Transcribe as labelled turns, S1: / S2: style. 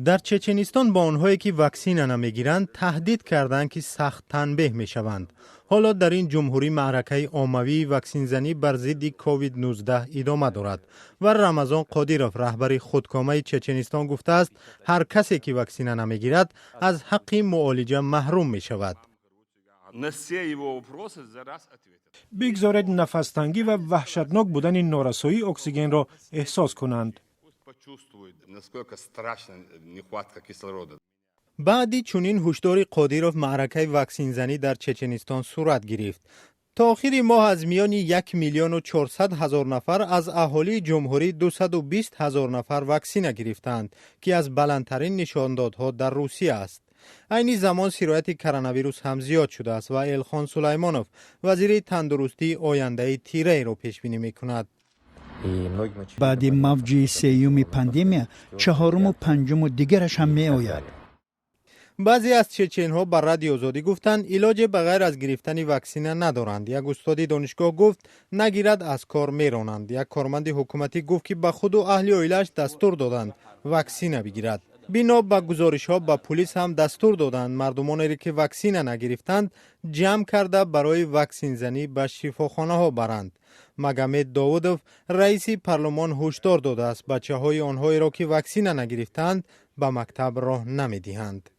S1: در چچنستان با آنهایی که واکسن نمیگیرند تهدید کردند که سخت تنبیه میشوند. حالا در این جمهوری معرکه عمومی واکسن زنی بر ضد کووید 19 ادامه دارد و رمضان قادیروف رهبر خودکامه چچنستان گفته است هر کسی که واکسن نمیگیرد از حق معالجه محروم می شود.
S2: بگذارید نفس تنگی و وحشتناک بودن این نارسایی اکسیژن را احساس کنند.
S1: بعدی چنین هشدار قادیروف معرکه واکسن زنی در چچنستان صورت گرفت. تا آخر ماه از میان 1,400,000 نفر از اهالی جمهوری 220,000 نفر واکسن گرفتند که از بلندترین نشاندادها در روسیه است. عین زمان سرایت کرونا ویروس هم زیاد شده است و الخان سلیمانوف وزیر تندرستی آینده تیره را پیش بینی می‌کند.
S3: بعد موج سیوم پاندemia چهارم و پنجم و دیگرش هم می آید.
S1: بعضی از چچن‌ها بر رادیو آزادی گفتند علاج بغیر از گرفتن واکسن ندارند. یک استاد دانشگاه گفت نگیرد از کار میرانند. یک کارمند حکومتی گفت که به خود و اهل عائله‌اش دستور دادند واکسن بگیرد. بنا به گزارش‌ها به پلیس هم دستور دادند مردمانی که واکسن نگرفتند جمع کرده برای واکسن زنی به شفاخانه‌ها برند. مگامد داودوف رئیس پارلمان هشدار داده است بچه‌های آنهایی را که واکسن نگرفتند به مکتب راه نمی‌دهند.